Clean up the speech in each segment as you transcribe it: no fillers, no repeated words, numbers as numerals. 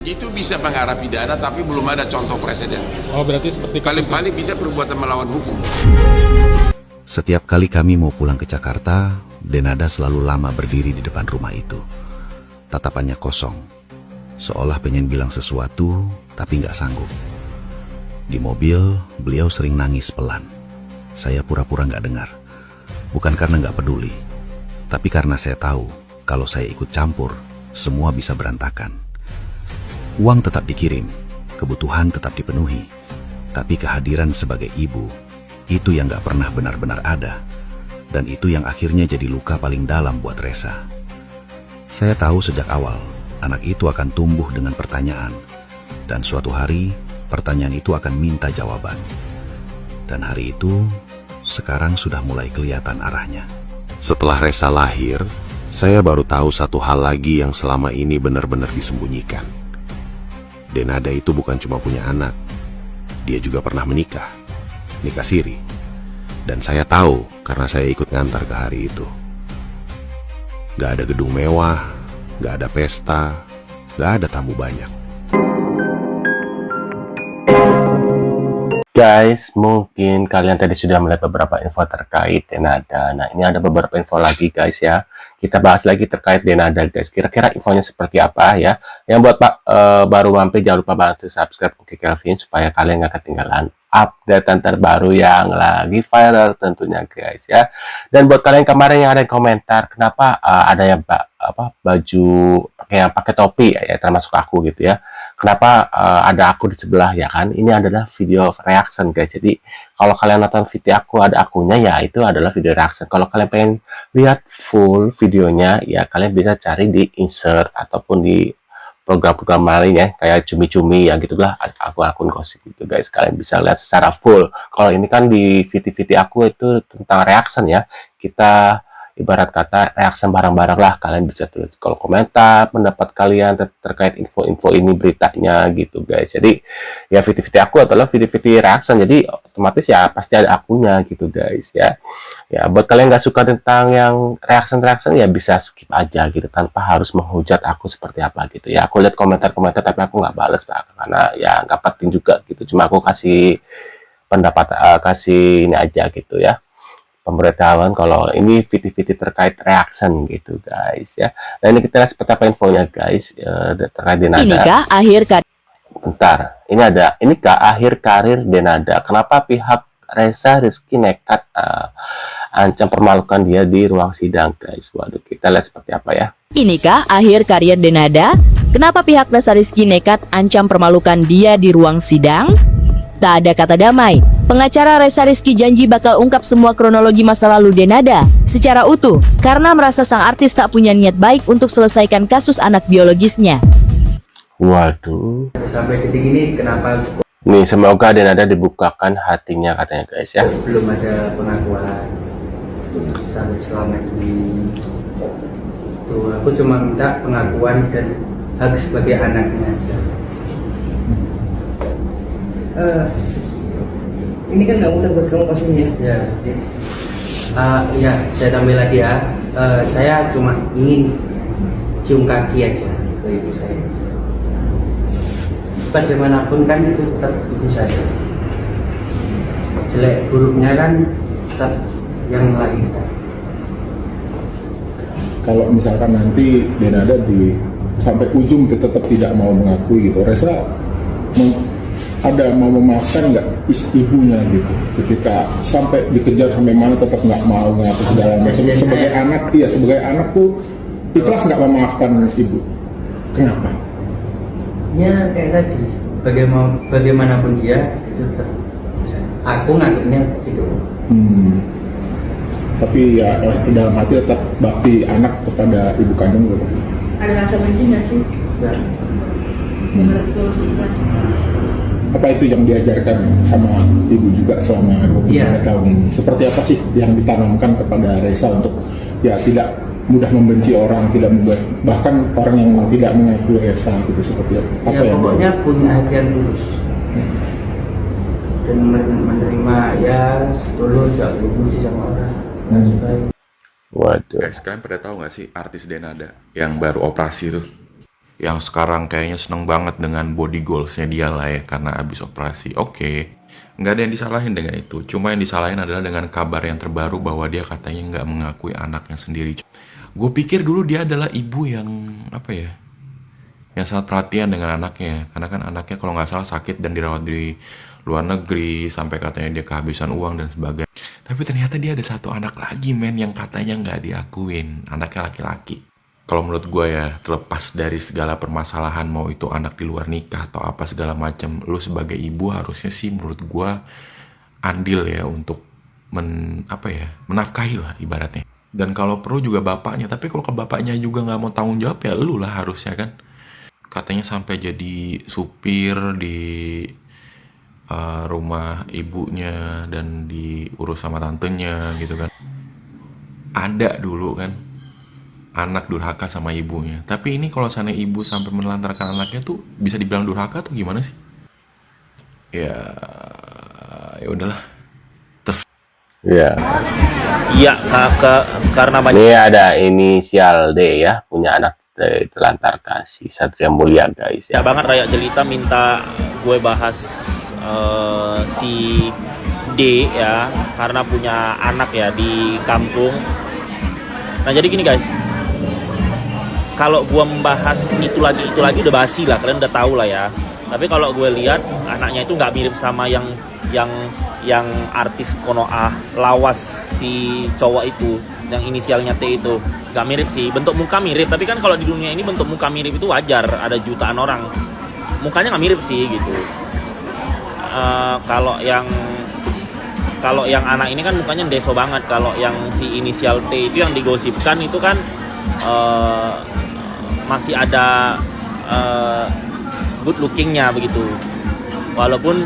Itu bisa mengarah pidana tapi belum ada contoh presiden. Oh, berarti seperti Paling-paling bisa perbuatan melawan hukum. Setiap kali kami mau pulang ke Jakarta, Denada selalu lama berdiri di depan rumah itu. Tatapannya kosong, seolah pengen bilang sesuatu tapi nggak sanggup. Di mobil, beliau sering nangis pelan. Saya pura-pura nggak dengar. Bukan karena nggak peduli, tapi karena saya tahu kalau saya ikut campur, semua bisa berantakan. Uang tetap dikirim, kebutuhan tetap dipenuhi, tapi kehadiran sebagai ibu, itu yang gak pernah benar-benar ada, dan itu yang akhirnya jadi luka paling dalam buat Resa. Saya tahu sejak awal, anak itu akan tumbuh dengan pertanyaan, dan suatu hari, pertanyaan itu akan minta jawaban. Dan hari itu, sekarang sudah mulai kelihatan arahnya. Setelah Resa lahir, saya baru tahu satu hal lagi yang selama ini benar-benar disembunyikan. Denada itu bukan cuma punya anak, dia juga pernah menikah siri. Dan saya tahu karena saya ikut ngantar ke hari itu. Gak ada gedung mewah, gak ada pesta, gak ada tamu banyak. Guys, mungkin kalian tadi sudah melihat beberapa info terkait Denada. Nah, ini ada beberapa info lagi guys ya. Kita bahas lagi terkait Denada guys. Kira-kira infonya seperti apa ya. Yang buat baru mampir, jangan lupa bantu subscribe ke Kelvin supaya kalian gak ketinggalan update terbaru yang lagi viral tentunya guys ya. Dan buat kalian kemarin yang ada komentar, kenapa ada yang baju pakai topi ya, termasuk aku gitu ya. Kenapa ada aku di sebelah ya kan? Ini adalah video reaction guys. Jadi kalau kalian nonton video aku ada akunya ya itu adalah video reaction. Kalau kalian pengen lihat full videonya ya kalian bisa cari di insert ataupun di program-program lain ya kayak cumi-cumi ya gitulah akun gosip gitu guys. Kalian bisa lihat secara full. Kalau ini kan di video aku itu tentang reaction ya. Kita ibarat kata reaction bareng-bareng lah, kalian bisa tulis kalau komentar pendapat kalian terkait info-info ini beritanya gitu guys. Jadi ya video-video aku adalah video-video reaction, jadi otomatis ya pasti ada akunya gitu guys ya. Ya buat kalian nggak suka tentang yang reaction ya bisa skip aja gitu tanpa harus menghujat aku seperti apa gitu ya. Aku lihat komentar-komentar tapi aku nggak balas karena ya nggak penting juga gitu, cuma aku kasih pendapat kasih ini aja gitu ya, pemberitahuan kalau ini video-video terkait reaction gitu guys ya. Nah ini kita lihat seperti apa infonya guys terkait Denada. Inikah akhir Bentar, inikah akhir karir Denada? Kenapa pihak Resa Rizky nekat ancam permalukan dia di ruang sidang guys? Waduh, kita lihat seperti apa ya. Inikah akhir karir Denada? Kenapa pihak Resa Rizky nekat ancam permalukan dia di ruang sidang? Tak ada kata damai. Pengacara Resa Rizky janji bakal ungkap semua kronologi masa lalu Denada secara utuh karena merasa sang artis tak punya niat baik untuk selesaikan kasus anak biologisnya. Waduh. Sampai detik ini kenapa Nih semoga Denada dibukakan hatinya katanya guys ya. belum ada pengakuan sampai selama ini? Tuh, aku cuma minta pengakuan dan hak sebagai anaknya aja. Ini kan nggak mudah buat kamu pastinya. Ya, ya saya tambah lagi ya. Saya cuma ingin cium kaki aja ke ibu saya. Bagaimanapun kan itu tetap ibu saya. Jelek buruknya kan tetap yang melahirkan. kalau misalkan nanti Denada sampai ujung tetap tidak mau mengakui gitu, Resa ada mau memaafkan nggak ibunya gitu ketika sampai dikejar sampai mana tetap nggak mau ngaku segala macam sebagai anak, iya sebagai anak tuh ikhlas nggak memaafkan ibu, kenapa? Ya kayak tadi, bagaimanapun dia itu tetap aku nganggapnya gitu. Tapi ya di dalam hati tetap bakti anak kepada ibu kandung gitu. Ada rasa benci nggak sih? Ya. Berarti kalau ikhlas. Apa itu yang diajarkan sama ibu juga selama 25 tahun ini? Seperti apa sih yang ditanamkan kepada Resa untuk ya tidak mudah membenci orang, tidak bahkan orang yang tidak mengakui Resa gitu, seperti apa Ya yang pokoknya punya hati yang tulus dan menerima ya tulus, gak benci sama orang, harus baik. Waduh. Guys, kalian pada tahu nggak sih artis Denada yang baru operasi tuh? yang sekarang kayaknya seneng banget dengan body goalsnya dia lah ya, karena abis operasi. Oke, nggak ada yang disalahin dengan itu. Cuma yang disalahin adalah dengan kabar yang terbaru bahwa dia katanya nggak mengakui anaknya sendiri. Gue pikir dulu dia adalah ibu yang apa ya, yang sangat perhatian dengan anaknya, karena kan anaknya kalau nggak salah sakit dan dirawat di luar negeri sampai katanya dia kehabisan uang dan sebagainya. Tapi ternyata dia ada satu anak lagi men yang katanya nggak diakuin, anaknya laki-laki. Kalau menurut gue ya, terlepas dari segala permasalahan, mau itu anak di luar nikah atau apa segala macam, lu sebagai ibu harusnya sih menurut gue andil ya untuk menafkahi lah ibaratnya. Dan kalau perlu juga bapaknya, tapi kalau ke bapaknya juga nggak mau tanggung jawab ya lu lah harusnya kan. Katanya sampai jadi supir di rumah ibunya dan diurus sama tantenya gitu kan. Ada dulu kan anak durhaka sama ibunya. Tapi ini kalau sana ibu sampai menelantarkan anaknya tuh bisa dibilang durhaka atau gimana sih? Ya udahlah. Terus Ya. Iya, karena banyak. Ini ada inisial D ya, punya anak ditelantarkan si Satria Mulia guys Ya ya. banget Rakyat Jelita minta gue bahas si D ya, karena punya anak ya di kampung. Nah jadi gini guys, kalau gue membahas itu lagi udah basi lah, kalian udah tahu lah ya. Tapi kalau gue lihat anaknya itu nggak mirip sama yang artis Konoha lawas si cowok itu yang inisialnya T itu, nggak mirip sih. Bentuk muka mirip, tapi kan kalau di dunia ini bentuk muka mirip itu wajar, ada jutaan orang mukanya nggak mirip sih gitu. Kalau yang anak ini kan mukanya deso banget. Kalau yang si inisial T itu yang digosipkan itu kan masih ada good lookingnya begitu. Walaupun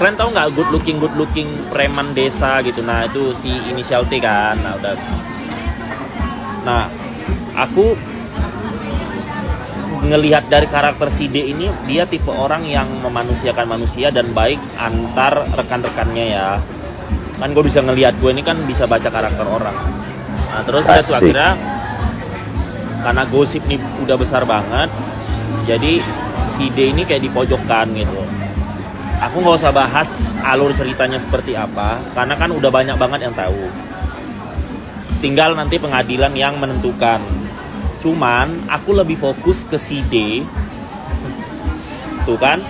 kalian tahu nggak good looking preman desa gitu. Nah itu si inisial T kan. Nah aku ngelihat dari karakter si D ini, dia tipe orang yang memanusiakan manusia dan baik antar rekan-rekannya ya. Kan gue bisa ngelihat, gue ini kan bisa baca karakter orang. Nah terus udah tuh akhirnya karena gosip nih udah besar banget, jadi si D ini kayak dipojokkan gitu. Aku nggak usah bahas alur ceritanya seperti apa, karena kan udah banyak banget yang tahu. Tinggal nanti pengadilan yang menentukan. Cuman aku lebih fokus ke si D. Tuh kan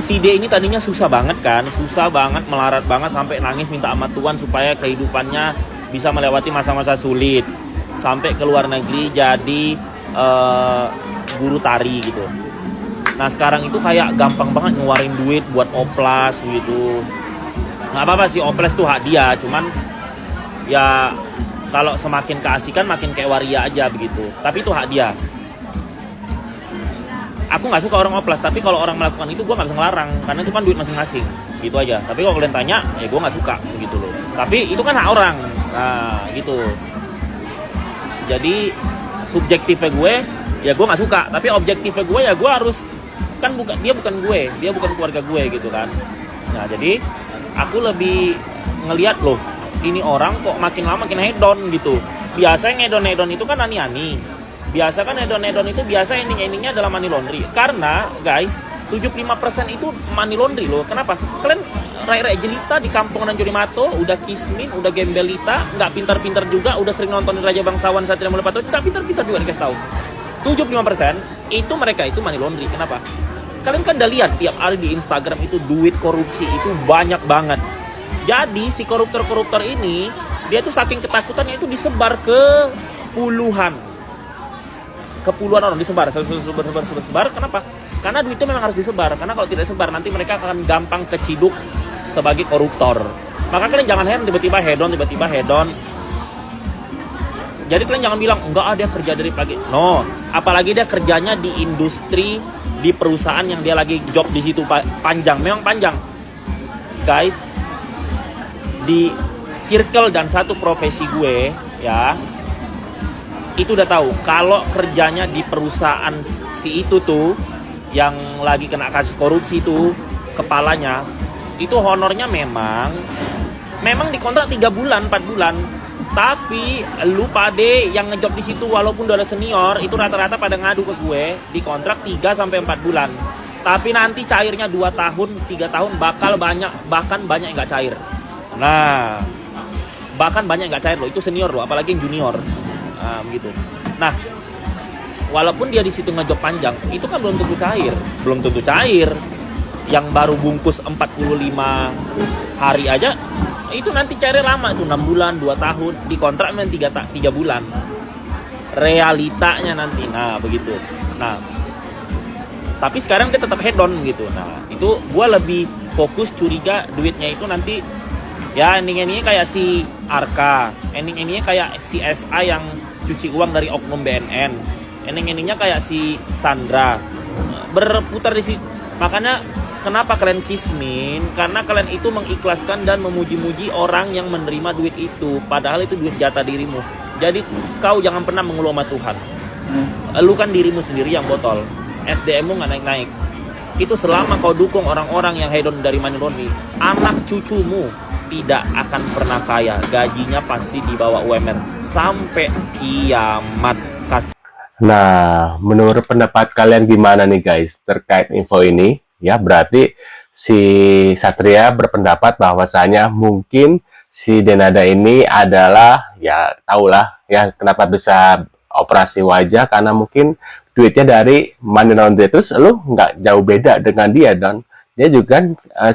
si D ini tadinya susah banget kan, susah banget, melarat banget sampai nangis minta sama Tuhan supaya kehidupannya bisa melewati masa-masa sulit, sampai ke luar negeri jadi guru tari gitu. Nah sekarang itu kayak gampang banget ngeluarin duit buat oplas gitu. Nggak apa-apa sih, oplas tuh hak dia, cuman ya kalau semakin keasikan makin kayak waria aja begitu. Tapi itu hak dia. Aku nggak suka orang oplas, tapi kalau orang melakukan itu gue nggak bisa ngelarang, karena itu kan duit masing-masing, gitu aja. Tapi kalau kalian tanya, ya gue nggak suka begitu loh. Tapi itu kan hak orang, nah gitu. Jadi subjektifnya gue, ya gue nggak suka. Tapi objektifnya gue ya gue harus, kan dia bukan gue, dia bukan keluarga gue gitu kan. Nah jadi aku lebih ngelihat loh, ini orang kok makin lama makin hedon gitu. Biasa ngedon itu kan ani-ani. Biasa kan hedon itu biasa ending-endingnya adalah money laundry. Karena guys, 75% itu money laundry loh. Kenapa? Kalian rakyat jelita di kampung Nanjolimato, udah kismin, udah gembelita, nggak pintar-pintar juga, udah sering nontonin Raja Bangsawan Satria Mulia Pato, nggak pintar-pintar juga dikasih tahu. 75% itu mereka itu money laundry. Kenapa? Kalian kan udah lihat tiap hari di Instagram itu duit korupsi itu banyak banget. Jadi si koruptor-koruptor ini, dia tuh saking ketakutannya itu disebar ke puluhan orang, disebar. Kenapa? Karena duitnya memang harus disebar. Karena kalau tidak disebar nanti mereka akan gampang keciduk sebagai koruptor. Maka kalian jangan heran tiba-tiba hedon. Jadi kalian jangan bilang enggak dia kerja dari pagi. No, apalagi dia kerjanya di industri, di perusahaan yang dia lagi job di situ panjang, memang panjang. Guys, di circle dan satu profesi gue ya, itu udah tahu kalau kerjanya di perusahaan si itu tuh yang lagi kena kasus korupsi tuh, kepalanya itu honornya memang dikontrak 3 bulan 4 bulan, Tapi lu pade yang ngejob di situ walaupun udah ada senior itu rata-rata pada ngadu ke gue di kontrak 3 sampai 4 bulan. Tapi nanti cairnya 2 tahun, 3 tahun bahkan banyak yang nggak cair. Nah, bahkan banyak yang nggak cair loh, itu senior loh, apalagi yang junior. Gitu. Nah, walaupun dia di situ ngejob panjang, itu kan belum tentu cair. Yang baru bungkus 45 hari aja itu nanti cairnya lama, itu 6 bulan, 2 tahun, di kontrak memang 3 bulan realitanya nanti. Nah begitu. Nah tapi sekarang dia tetap head on gitu. Nah itu gue lebih fokus curiga duitnya itu nanti ya ending-endingnya kayak si Arka, ending-endingnya kayak si SA yang cuci uang dari oknum BNN, ending-endingnya kayak si Sandra, berputar di situ. Makanya kenapa kalian kismin? Karena kalian itu mengikhlaskan dan memuji-muji orang yang menerima duit itu. Padahal itu duit jatah dirimu. Jadi kau jangan pernah mengeluh sama Tuhan. Lu kan dirimu sendiri yang botol. SDM-mu nggak naik-naik. Itu selama kau dukung orang-orang yang hedon dari money laundry, anak cucumu tidak akan pernah kaya. Gajinya pasti di bawah UMR. Sampai kiamat. Nah, menurut pendapat kalian gimana nih guys terkait info ini? Ya, berarti si Satria berpendapat bahwasanya mungkin si Denada ini adalah, ya tahulah ya kenapa bisa operasi wajah, karena mungkin duitnya dari money laundry. Terus lu nggak jauh beda dengan dia, dan dia juga kan,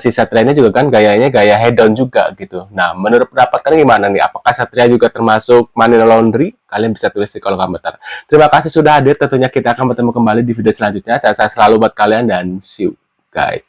si Satria ini juga kan gayanya gaya head on juga gitu. Nah, menurut pendapat kalian gimana nih? Apakah Satria juga termasuk money laundry? Kalian bisa tulis di kolom komentar. Terima kasih sudah hadir. Tentunya kita akan bertemu kembali di video selanjutnya. Saya selalu buat kalian dan see you guys.